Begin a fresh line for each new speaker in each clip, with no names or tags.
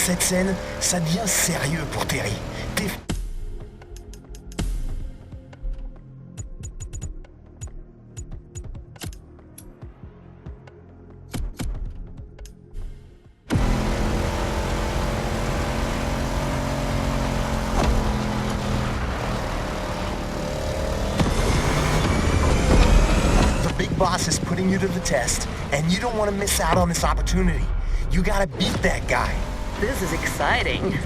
cette scène, ça devient sérieux pour Terry. Boss is putting you to the test, and you don't want to miss out on this opportunity. You gotta beat that guy.
This is exciting.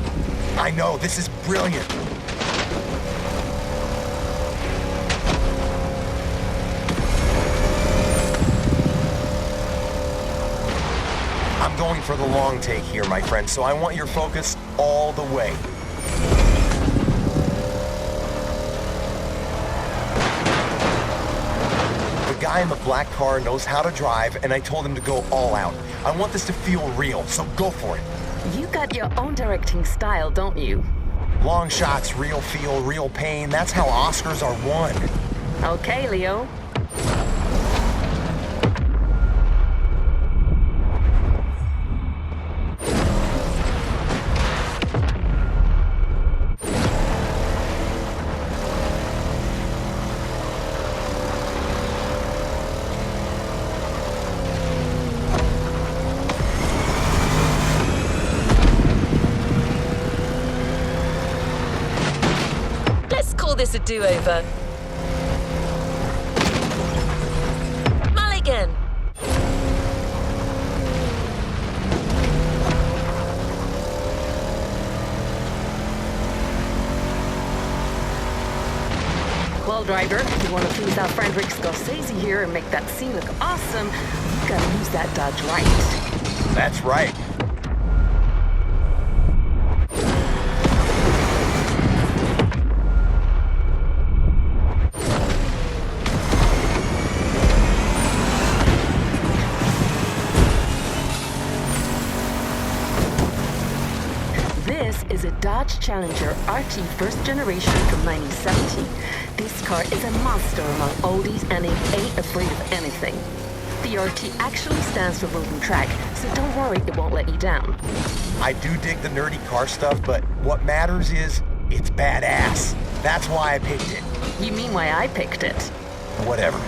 I know, this is brilliant. I'm going for the long take here, my friend, so I want your focus all the way. The guy in the black car knows how to drive, and I told him to go all out. I want this to feel real, so go for it.
You got your own directing style, don't you?
Long shots, real feel, real pain. That's how Oscars are won.
Okay, Leo.
This a do-over. Mulligan!
Well, driver, if you want to please our friend Rick Scorsese here and make that scene look awesome, you gotta use that Dodge right.
That's right.
This is a Dodge Challenger RT first generation from 1970. This car is a monster among oldies and it ain't afraid of anything. The RT actually stands for road and track, so don't worry, it won't let you down.
I do dig the nerdy car stuff, but what matters is it's badass. That's why I picked it.
You mean why I picked it?
Whatever.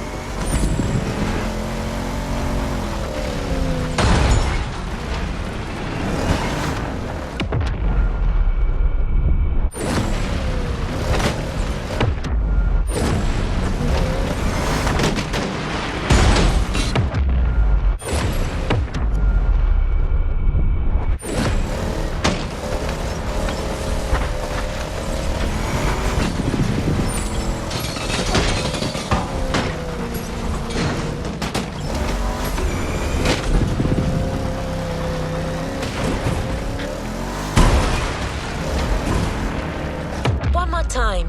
Time.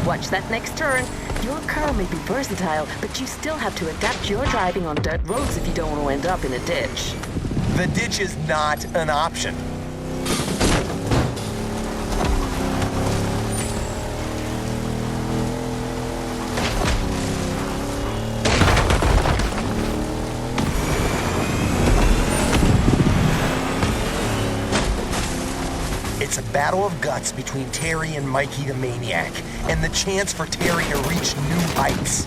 Watch that next turn. Your car may be versatile, but you still have to adapt your driving on dirt roads if you don't want to end up in a ditch.
The ditch is not an option. It's a battle of guts between Terry and Mikey the Maniac, and the chance for Terry to reach new heights.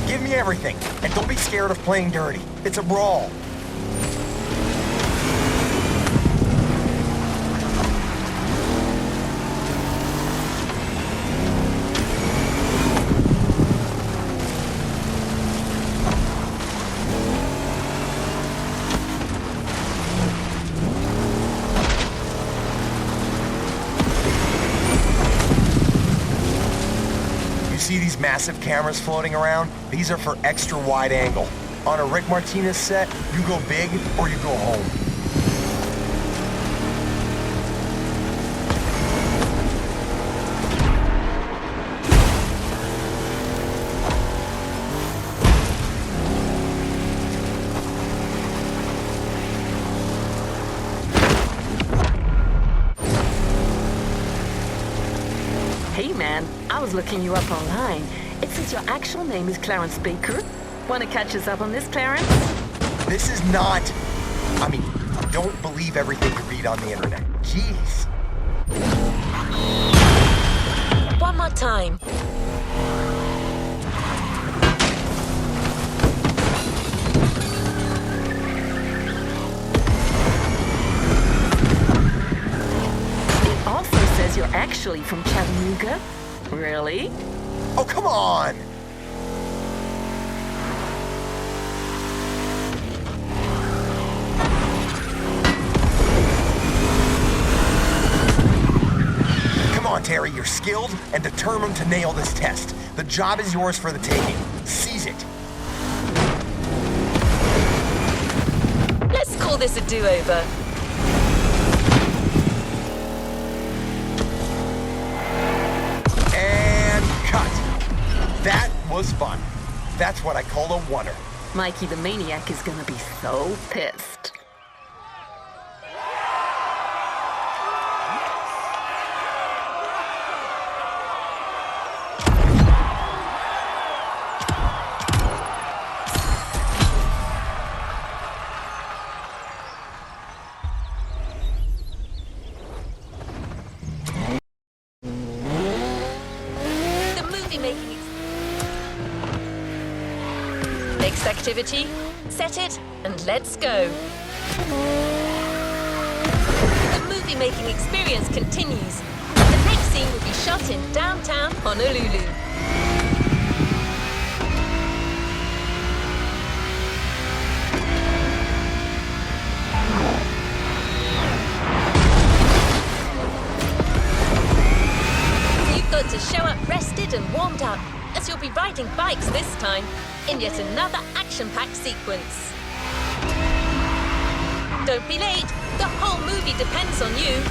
Give me everything, and don't be scared of playing dirty. It's a brawl. See these massive cameras floating around? These are for extra wide angle. On a Rick Martinez set, you go big or you go home.
Hey man, I was was looking you up online. It says your actual name is Clarence Baker. Want to catch us up on this, Clarence?
This is not... I mean, don't believe everything you read on the internet. Jeez.
One more time.
It also says you're actually from Chattanooga. Really?
Oh, come on! Come on, Terry, you're skilled and determined to nail this test. The job is yours for the taking. Seize it.
Let's call this a do-over.
And cut. That was fun. That's what I call a oneer.
Mikey the Maniac is gonna be so pissed.
The movie making... Next activity, set it and let's go. The movie making experience continues. The next scene will be shot in downtown Honolulu. You've got to show up rested and warmed up, as you'll be riding bikes this time, in yet another action-packed sequence. Don't be late, the whole movie depends on you.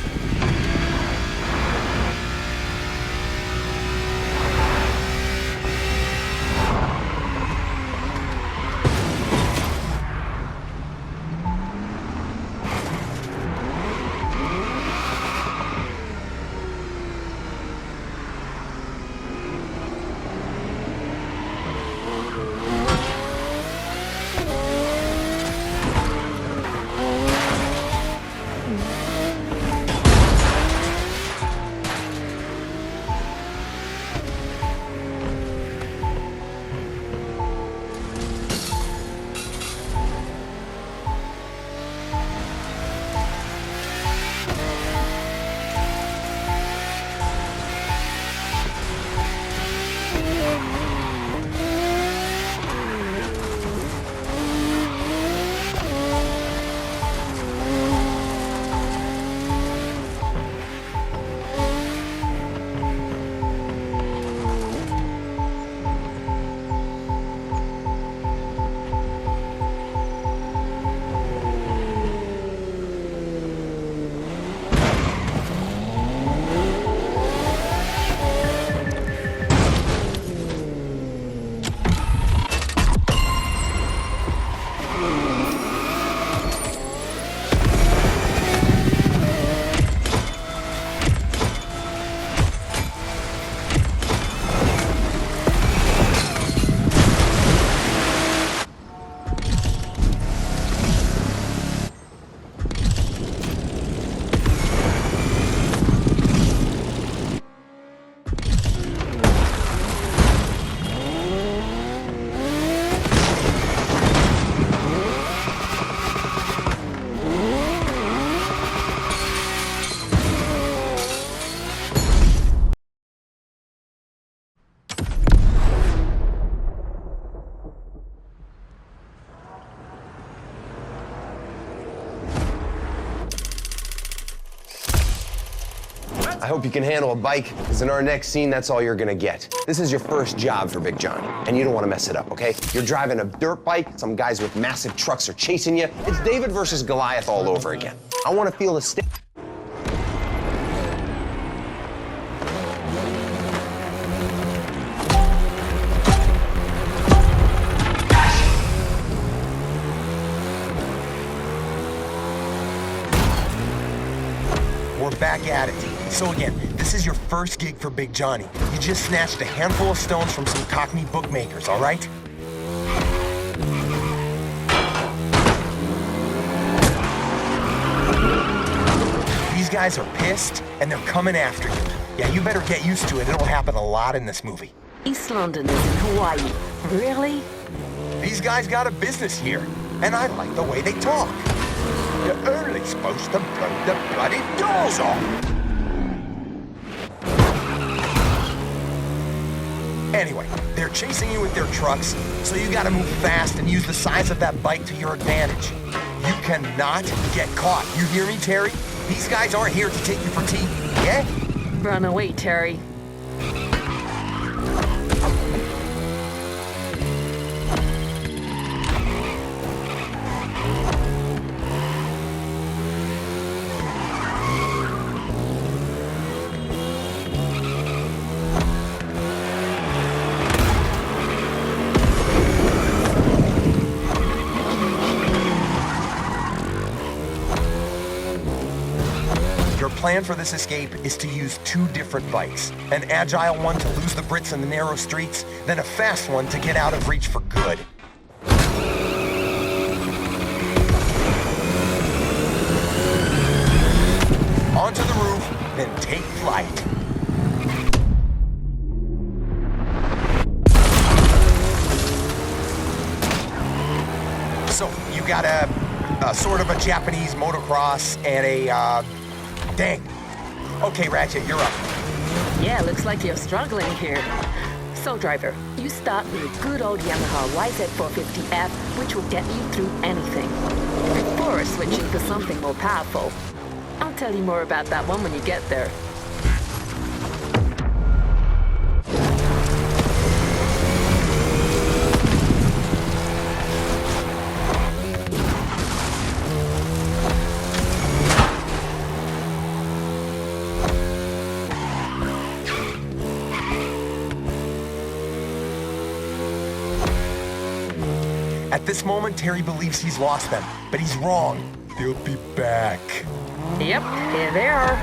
I hope you can handle a bike, because in our next scene, that's all you're gonna get. This is your first job for Big Johnny, and you don't want to mess it up, okay? You're driving a dirt bike, some guys with massive trucks are chasing you. It's David versus Goliath all over again. I want to feel the stick.
We're back at it. So again, this is your first gig for Big Johnny. You just snatched a handful of stones from some Cockney bookmakers, all right? These guys are pissed, and they're coming after you. Yeah, you better get used to it. It'll happen a lot in this movie.
East London is in Hawaii. Really?
These guys got a business here, and I like the way they talk. You're only supposed to blow the bloody doors off. Anyway, they're chasing you with their trucks, so you gotta move fast and use the size of that bike to your advantage. You cannot get caught. You hear me, Terry? These guys aren't here to take you for tea, yeah?
Run away, Terry.
Your plan for this escape is to use two different bikes. An agile one to lose the Brits in the narrow streets, then a fast one to get out of reach for good. Onto the roof, then take flight. So, you got a sort of a Japanese motocross and a, dang. Okay, Ratchet, you're up.
Yeah, looks like you're struggling here. So, driver, you start with a good old Yamaha YZ450F, which will get you through anything. Before switching to something more powerful. I'll tell you more about that one when you get there.
At this moment, Terry believes he's lost them, but he's wrong. They'll be back.
Yep, here they are.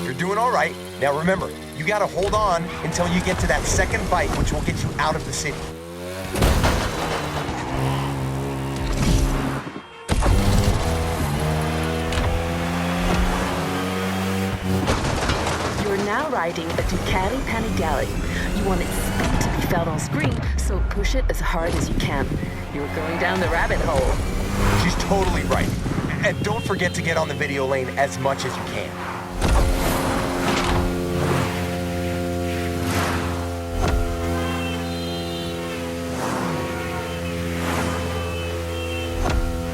You're doing all right. Now remember, you gotta hold on until you get to that second bike, which will get you out of the city.
Now riding a Ducati Panigale. You want its speed to be felt on screen, so push it as hard as you can. You're going down the rabbit hole.
She's totally right. And don't forget to get on the video lane as much as you can.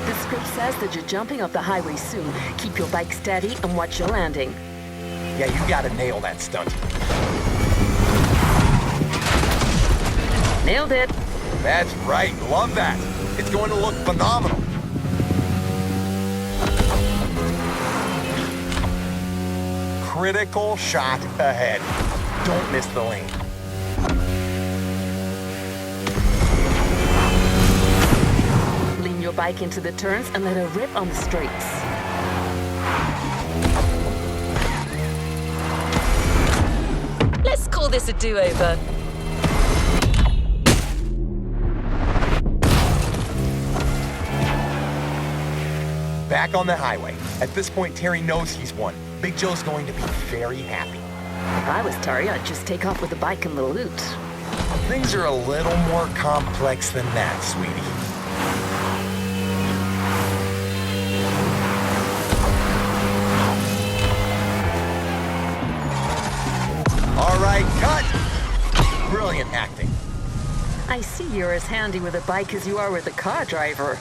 The script says that you're jumping off the highway soon. Keep your bike steady and watch your landing.
Yeah, you gotta nail that stunt.
Nailed it.
That's right. Love that. It's going to look phenomenal. Critical shot ahead. Don't miss the lane.
Lean your bike into the turns and let her rip on the straights.
Let's call this a do-over.
Back on the highway. At this point, Terry knows he's won. Big Joe's going to be very happy.
If I was Terry, I'd just take off with the bike and the loot.
Things are a little more complex than that, sweetie. All right, cut! Brilliant acting.
I see you're as handy with a bike as you are with a car driver.